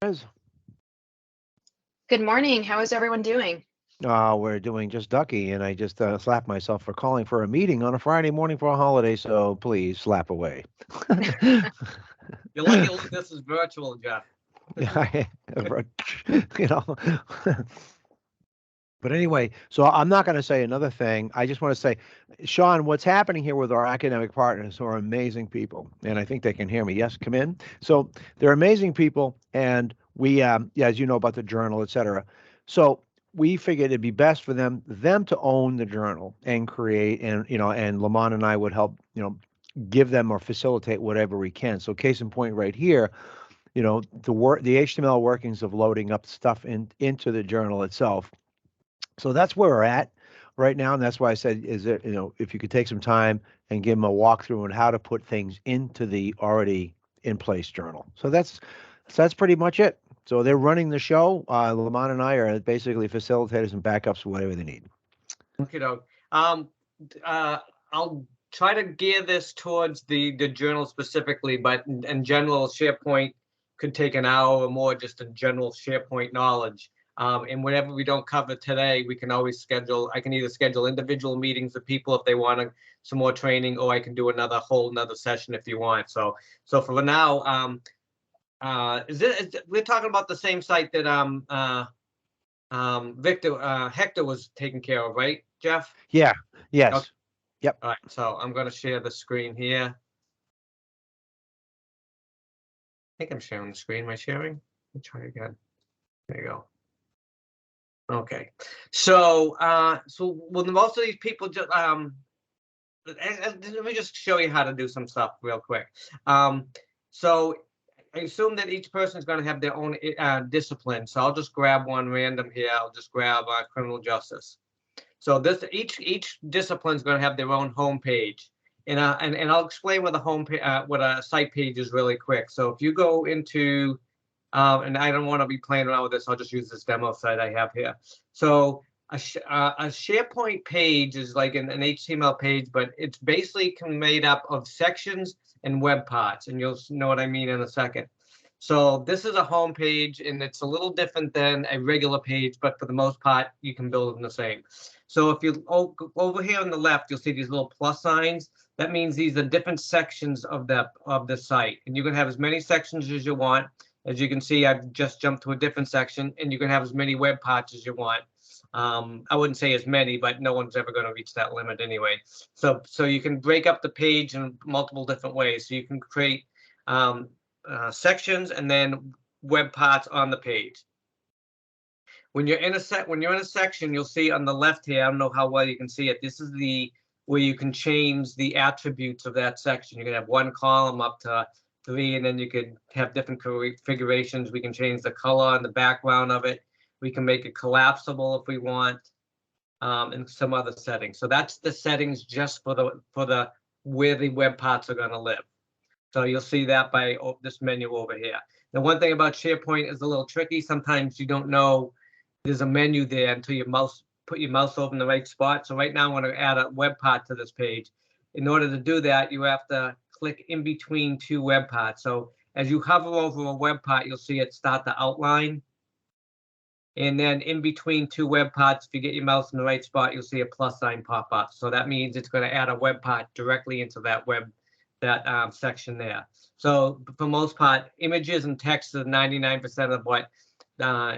Is. Good morning. How is everyone doing? We're doing just ducky, and I just slapped myself for calling for a meeting on a Friday morning for a holiday, so please slap away. You're lucky this is virtual, Jeff. Yeah, you know. But anyway, so I'm not going to say another thing. I just want to say, Shawn, what's happening here with our academic partners who are amazing people, and I think they can hear me. Yes, come in. So they're amazing people, and we, yeah, as you know about the journal, et cetera. So we figured it'd be best for them to own the journal and create, and and Lamont and I would help, give them or facilitate whatever we can. So case in point, right here, the HTML workings of loading up stuff into the journal itself. So that's where we're at right now, and that's why I said, is it, if you could take some time and give them a walkthrough on how to put things into the already in place journal. So that's pretty much it. So they're running the show. Lamont and I are basically facilitators and backups for whatever they need. Okay, dog. I'll try to gear this towards the journal specifically, but in general, SharePoint could take an hour or more just in general SharePoint knowledge. And whatever we don't cover today, we can always schedule. I can either schedule individual meetings with people if they want some more training, or I can do another session if you want. So for now, we're talking about the same site that Hector was taken care of, right, Jeff? Yeah. Okay. Yes. Yep. All right. So I'm going to share the screen here. I think I'm sharing the screen. Am I sharing? Let me try again. There you go. Okay. So most of these people just let me just show you how to do some stuff real quick. So I assume that each person is going to have their own discipline. So I'll just grab one random here. I'll just grab criminal justice. So this each discipline is going to have their own homepage, and I'll explain what what a site page is really quick. So if you go into and I don't want to be playing around with this, I'll just use this demo site I have here. So a SharePoint page is like an HTML page, but it's basically made up of sections and web parts, and you'll know what I mean in a second. So this is a home page, and it's a little different than a regular page, but for the most part, you can build them the same. So if you over here on the left, you'll see these little plus signs. That means these are different sections of the site, and you can have as many sections as you want. As you can see, I've just jumped to a different section, and you can have as many web parts as you want. I wouldn't say as many, but no one's ever going to reach that limit anyway. So you can break up the page in multiple different ways. So you can create sections and then web parts on the page. When you're in a section, you'll see on the left here. I don't know how well you can see it. This is where you can change the attributes of that section. You can have one column up to 3, and then you could have different configurations. We can change the color and the background of it. We can make it collapsible if we want, and some other settings. So that's the settings just for the where the web parts are going to live. So you'll see that by this menu over here. The one thing about SharePoint is a little tricky. Sometimes you don't know there's a menu there until you put your mouse over in the right spot. So right now I want to add a web part to this page. In order to do that, you have to click in between two web parts. So as you hover over a web part, you'll see it start to outline. And then in between two web parts, if you get your mouse in the right spot, you'll see a plus sign pop up. So that means it's going to add a web part directly into that section there. So for most part, images and text are 99% of what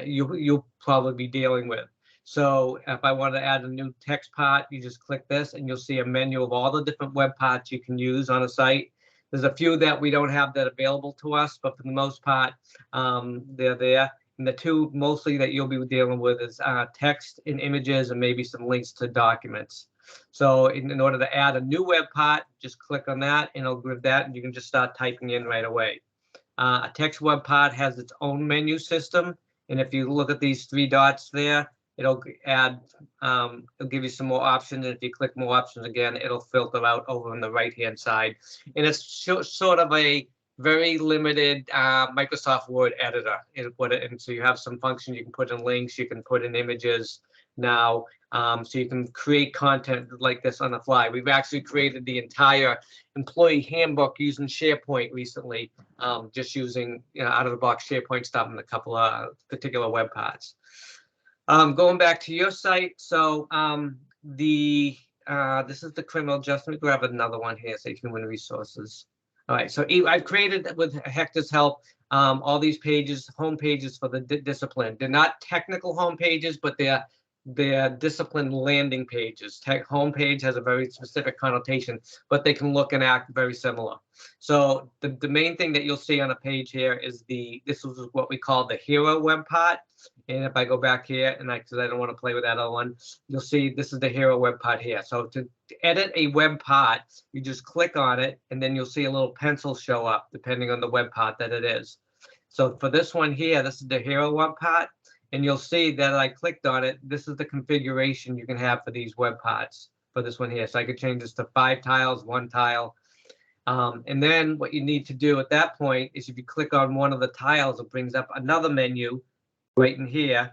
you'll probably be dealing with. So if I want to add a new text part, you just click this and you'll see a menu of all the different web parts you can use on a site. There's a few that we don't have that available to us, but for the most part, they're there. And the two mostly that you'll be dealing with is text and images and maybe some links to documents. So in order to add a new web part, just click on that and it'll give that, and you can just start typing in right away. A text web part has its own menu system. And if you look at these 3 dots there, it'll give you some more options. And if you click more options again, it'll filter out over on the right-hand side. And it's sort of a very limited Microsoft Word editor. And so you have some functions you can put in links, you can put in images, now, so you can create content like this on the fly. We've actually created the entire employee handbook using SharePoint recently, just using out of the box SharePoint stuff and a couple of particular web parts. Going back to your site, so this is the criminal justice. Let me grab another one here, say human resources. All right, so I've created with Hector's help all these pages, home pages for the discipline. They're not technical home pages, but they're discipline landing pages. Home page has a very specific connotation, but they can look and act very similar. So the main thing that you'll see on a page here is this is what we call the hero web part. And if I go back here, and because I don't want to play with that other one, you'll see this is the hero web part here. So to edit a web part, you just click on it, and then you'll see a little pencil show up depending on the web part that it is. So for this one here, this is the hero web part, and you'll see that I clicked on it. This is the configuration you can have for these web parts for this one here. So I could change this to 5 tiles, 1 tile. And then what you need to do at that point is if you click on one of the tiles, it brings up another menu right in here.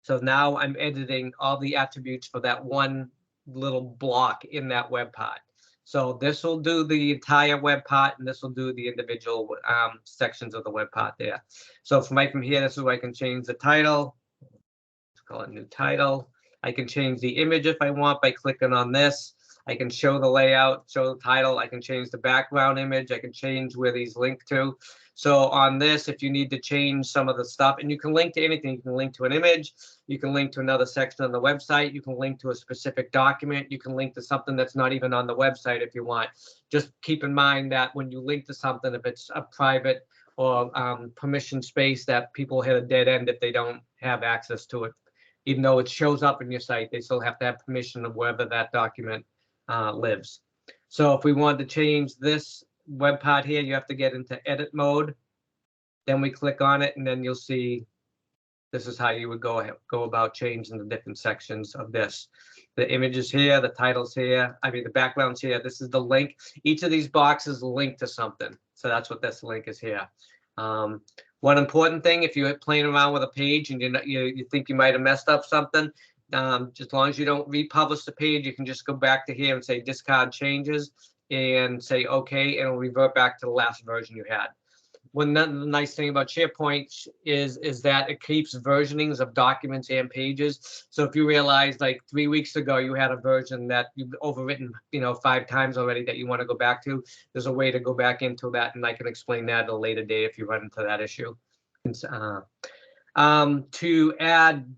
So now I'm editing all the attributes for that one little block in that web part. So this will do the entire web part, and this will do the individual sections of the web part there. So from here, this is where I can change the title. Let's call it new title. I can change the image if I want by clicking on this. I can show the layout, show the title. I can change the background image. I can change where these link to. So on this, if you need to change some of the stuff, and you can link to anything, you can link to an image, you can link to another section on the website, you can link to a specific document, you can link to something that's not even on the website if you want. Just keep in mind that when you link to something, if it's a private or permission space, that people hit a dead end if they don't have access to it. Even though it shows up in your site, they still have to have permission of wherever that document lives. So if we wanted to change this web part here, you have to get into edit mode. Then we click on it, and then you'll see this is how you would go about changing the different sections of this. The image is here, the title's here, the background's here. This is the link. Each of these boxes link to something. So that's what this link is here. One important thing, if you're playing around with a page and you think you might have messed up something, just as long as you don't republish the page, you can just go back to here and say discard changes and say okay, and it'll revert back to the last version you had. The nice thing about SharePoint is that it keeps versionings of documents and pages. So if you realize like 3 weeks ago you had a version that you've overwritten 5 times already that you want to go back to, there's a way to go back into that, and I can explain that at a later date if you run into that issue. To add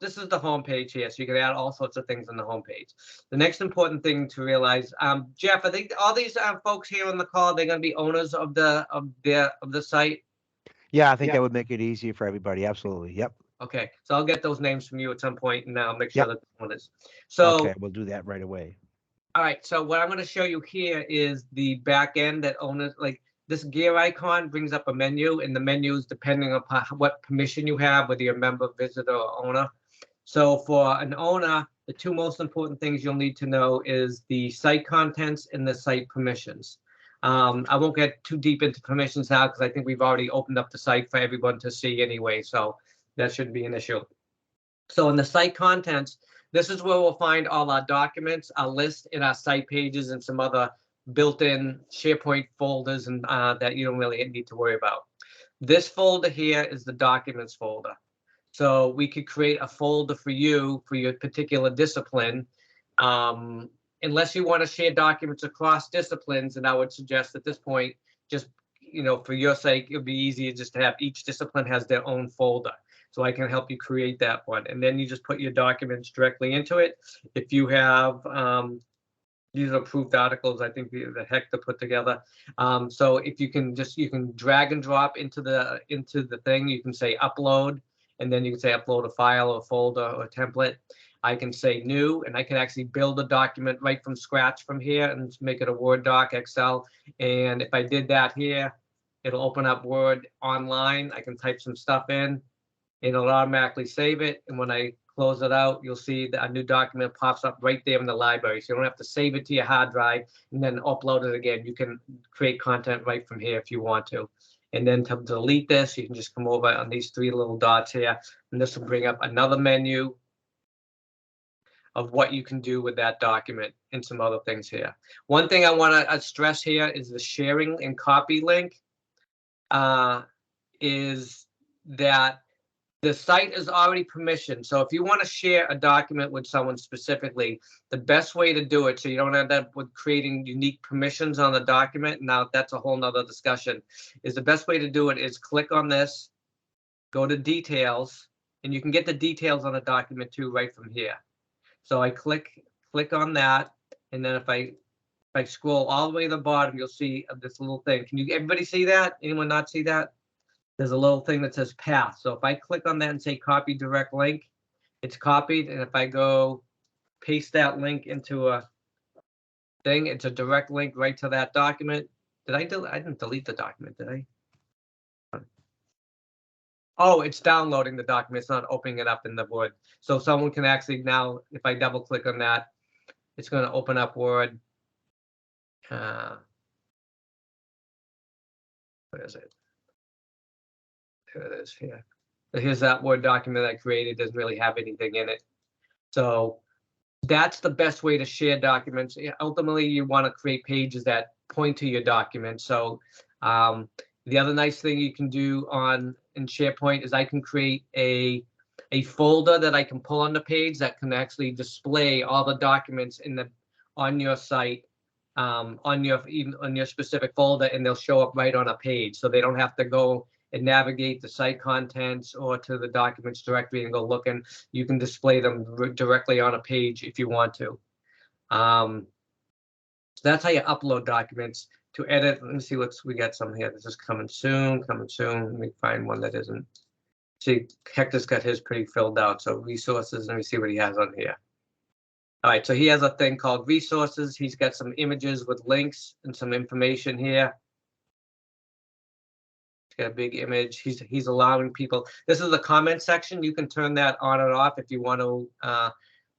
this is the home page here, so you can add all sorts of things on the home page. The next important thing to realize, Jeff, I think all these folks here on the call, they're going to be owners of the site. Yeah, I think that would make it easier for everybody. Absolutely. Yep. Okay, so I'll get those names from you at some point, and I'll make sure that one is. So okay, we'll do that right away. All right, so what I'm going to show you here is the back end that owners like. This gear icon brings up a menu, and the menu is depending upon what permission you have, whether you're a member, visitor, or owner. So for an owner, the 2 most important things you'll need to know is the site contents and the site permissions. I won't get too deep into permissions now because I think we've already opened up the site for everyone to see anyway, so that shouldn't be an issue. So in the site contents, this is where we'll find all our documents, our list, and our site pages, and some other built-in SharePoint folders and that you don't really need to worry about. This folder here is the documents folder. So we could create a folder for you for your particular discipline. Unless you want to share documents across disciplines, and I would suggest at this point, just for your sake, it would be easier just to have each discipline has their own folder. So I can help you create that one. And then you just put your documents directly into it. If you have these are approved articles, I think the Hector put together. So if you can drag and drop into the thing, you can say upload, and then you can say upload a file or a folder or a template. I can say new, and I can actually build a document right from scratch from here and make it a Word doc, Excel. And if I did that here, it'll open up Word online. I can type some stuff in, and it'll automatically save it. And when I close it out, you'll see that a new document pops up right there in the library. So you don't have to save it to your hard drive and then upload it again. You can create content right from here if you want to. And then to delete this, you can just come over on these three little dots here, and this will bring up another menu of what you can do with that document and some other things here. One thing I want to stress here is the sharing and copy link is that the site is already permissioned. So if you want to share a document with someone specifically, the best way to do it so you don't end up with creating unique permissions on the document, now that's a whole nother discussion, is the best way to do it is click on this, go to details, and you can get the details on the document too right from here. So I click on that, and then if I scroll all the way to the bottom, you'll see this little thing. Can you everybody see that? Anyone not see that? There's a little thing that says path. So if I click on that and say copy direct link, it's copied. And if I go paste that link into a thing, it's a direct link right to that document. I didn't delete the document, did I? Oh, it's downloading the document. It's not opening it up in the Word. So someone can actually now, if I double click on that, it's going to open up Word. Where is it? There it is here. So here's that Word document I created. Doesn't really have anything in it. So that's the best way to share documents. Ultimately, you want to create pages that point to your document. So the other nice thing you can do in SharePoint is I can create a folder that I can pull on the page that can actually display all the documents on your site, on your specific folder, and they'll show up right on a page. So they don't have to go and navigate the site contents or to the documents directory and go looking. You can display them directly on a page if you want to. So that's how you upload documents. To edit, let me see we got some here. This is coming soon. Let me find one that isn't. See, Hector's got his pretty filled out. So resources, let me see what he has on here. All right, so he has a thing called resources. He's got some images with links and some information here. Got a big image. He's allowing people. This is the comment section. You can turn that on and off if you want to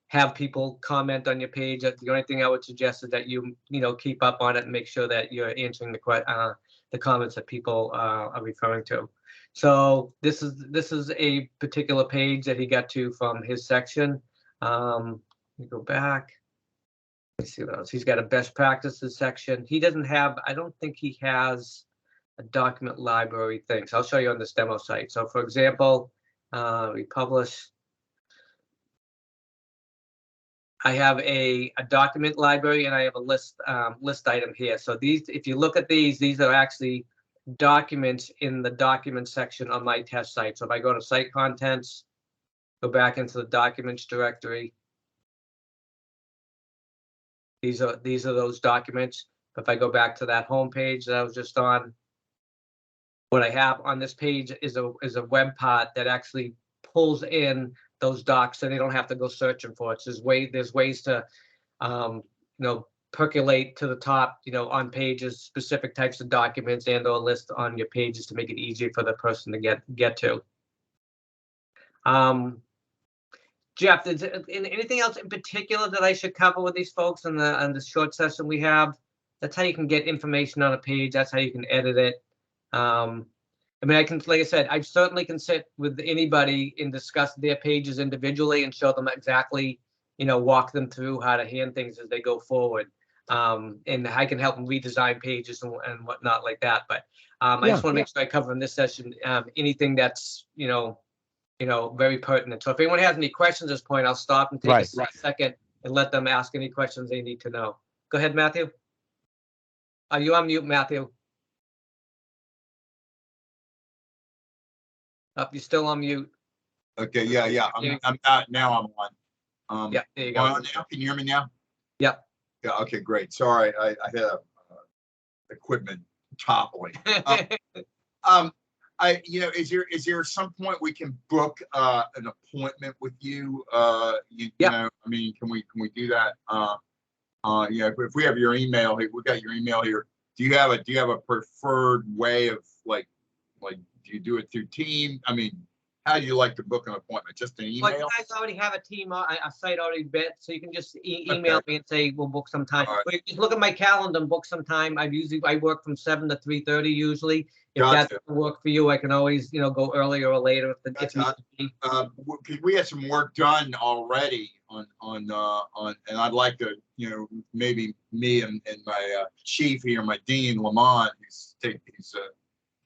have people comment on your page. The only thing I would suggest is that you keep up on it and make sure that you're answering the comments that people are referring to. So this is a particular page that he got to from his section. Let me go back. Let's see what else. He's got a best practices section. He doesn't have. I don't think he has a document library thing. So I'll show you on this demo site. So for example, we publish. I have a document library and I have a list item here. So these, if you look at these are actually documents in the document section on my test site. So if I go to site contents, go back into the documents directory. These are those documents. If I go back to that home page that I was just on, what I have on this page is a web part that actually pulls in those docs, so they don't have to go searching for it. So there's ways to percolate to the top, on pages, specific types of documents and or list on your pages to make it easier for the person to get to. Jeff, is anything else in particular that I should cover with these folks in the short session we have? That's how you can get information on a page. That's how you can edit it. I mean, like I said, I certainly can sit with anybody and discuss their pages individually and show them exactly, walk them through how to hand things as they go forward. And I can help them redesign pages and whatnot like that. But I just want to make sure I cover in this session anything that's, very pertinent. So if anyone has any questions at this point, I'll stop and take a second and let them ask any questions they need to know. Go ahead, Matthew. Are you on mute, Matthew? You're still on mute. Okay, yeah. I'm not now. I'm on. Yeah, there you go. Now? Can you hear me now? Yeah. Yeah. Okay, great. Sorry, I had equipment toppling. Is there some point we can book an appointment with you? I mean, can we do that? If we have your email, we got your email here. Do you have a preferred way of like? Do you do it through Teams? I mean, how do you like to book an appointment? Just an But you email? guys already have a team, a site already bit, so you can just email me and say, we'll book some time. All right. But if you just look at my calendar and book some time. I work from 7 to 3:30 usually. If that Gotcha. doesn't work for you, I can always, go earlier or later if Gotcha. need be. We had some work done already on, and I'd like to, maybe me and my chief here, my dean, Lamont,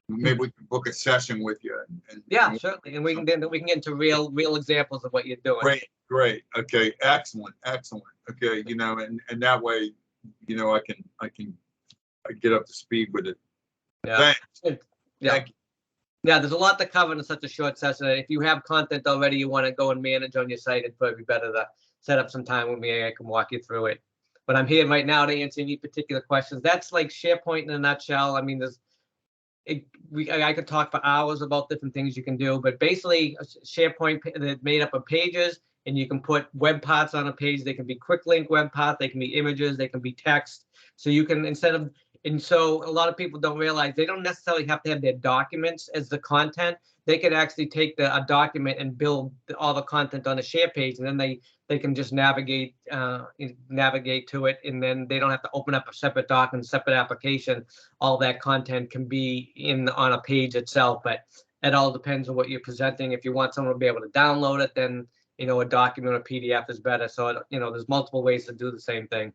maybe we can book a session with you. Yeah, certainly. And we can get into real examples of what you're doing. Great. Okay. Excellent. Okay. And that way, I can get up to speed with it. Yeah. Thanks. Yeah. Thank you. Yeah, there's a lot to cover in such a short session. If you have content already you want to go and manage on your site, it'd probably be better to set up some time with me. I can walk you through it. But I'm here right now to answer any particular questions. That's like SharePoint in a nutshell. I mean, I could talk for hours about different things you can do, but basically SharePoint is made up of pages, and you can put web parts on a page. They can be quick link web parts, they can be images, they can be text. So you can, and so a lot of people don't realize they don't necessarily have to have their documents as the content. They could actually take a document and build all the content on a share page, and then they can just navigate to it, and then they don't have to open up a separate document, separate application. All that content can be on a page itself, but it all depends on what you're presenting. If you want someone to be able to download it, then a document or PDF is better. So there's multiple ways to do the same thing.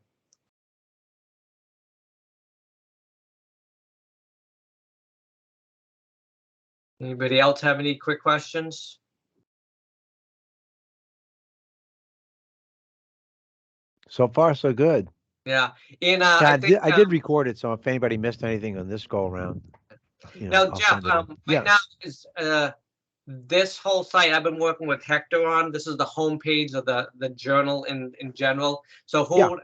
Anybody else have any quick questions? So far, so good. Yeah, and I did record it, so if anybody missed anything on this go around, now, I'll Jeff, send it in. right now is this whole site I've been working with Hector on. This is the homepage of the journal in general. So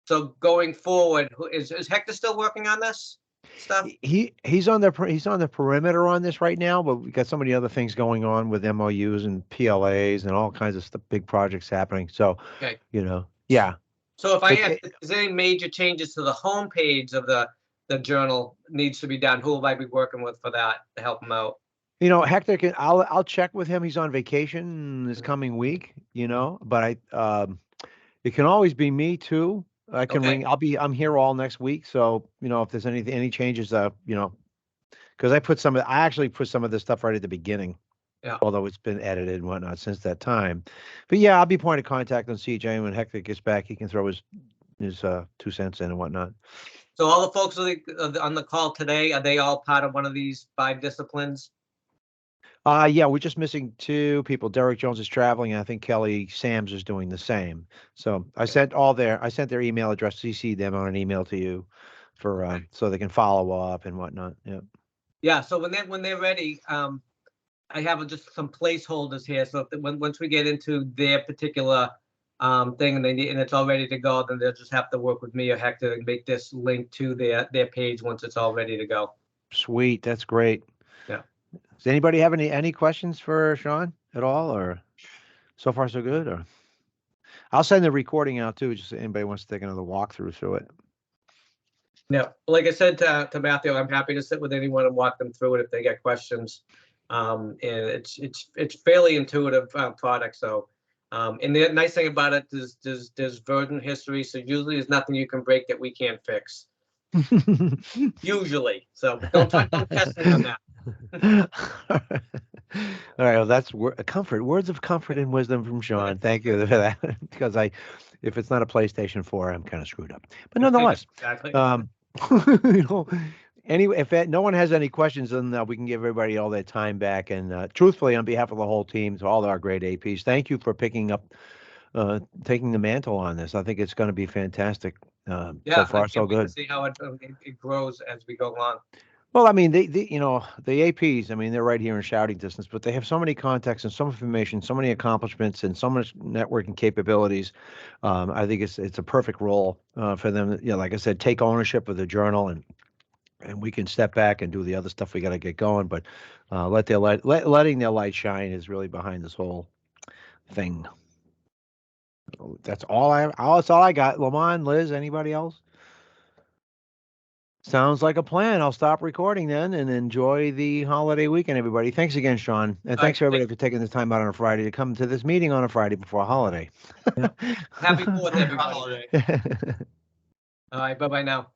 so going forward, is Hector still working on this stuff? He's on the perimeter on this right now, but we got so many other things going on with MOUs and PLAs and all kinds of stuff, big projects happening. So, okay. Yeah. So if is there any major changes to the homepage of the journal needs to be done, who will I be working with for that to help him out? Hector I'll check with him. He's on vacation this coming week, but it can always be me too. I can ring. I'm here all next week. So, if there's any changes, because I actually put some of this stuff right at the beginning. Yeah. Although it's been edited and whatnot since that time. But yeah, I'll be point of contact on CJ. When Hector gets back, he can throw his 2 cents in and whatnot. So all the folks on the call today, are they all part of one of these 5 disciplines? Yeah, we're just missing 2 people. Derek Jones is traveling, and I think Kelly Sams is doing the same. So I sent their email address, CC them on an email to you for so they can follow up and whatnot. Yeah. Yeah. So when they're ready, I have just some placeholders here. So once we get into their particular thing and it's all ready to go, then they'll just have to work with me or Hector and make this link to their page once it's all ready to go. Sweet, that's great. Yeah. Does anybody have any questions for Shawn at all, or so far so good? Or I'll send the recording out too, just if anybody wants to take another walkthrough through it. Yeah, like I said to Matthew, I'm happy to sit with anyone and walk them through it if they get questions. And it's fairly intuitive product. So, and the nice thing about it is there's version history. So usually there's nothing you can break that we can't fix. Usually, so don't test me on that. All right, well, that's words of comfort and wisdom from Shawn. Thank you for that. Because if it's not a PlayStation 4, I'm kind of screwed up. But nonetheless, exactly. Anyway, if no one has any questions, then we can give everybody all their time back. And truthfully, on behalf of the whole team, to all our great APs, thank you for taking the mantle on this. I think it's going to be fantastic. So far, so good. See how it grows as we go along. Well, I mean, the APs, I mean, they're right here in shouting distance, but they have so many contacts and so much information, so many accomplishments, and so much networking capabilities. I think it's a perfect role for them. Like I said, take ownership of the journal, and we can step back and do the other stuff we got to get going. But letting their light shine is really behind this whole thing. That's all I got. Lamont, Liz, anybody else? Sounds like a plan. I'll stop recording then and enjoy the holiday weekend, everybody. Thanks again, Shawn. And right, thanks everybody for taking the time out on a Friday to come to this meeting on a Friday before a holiday. Happy 4th, everybody. Holiday. All right, bye-bye now.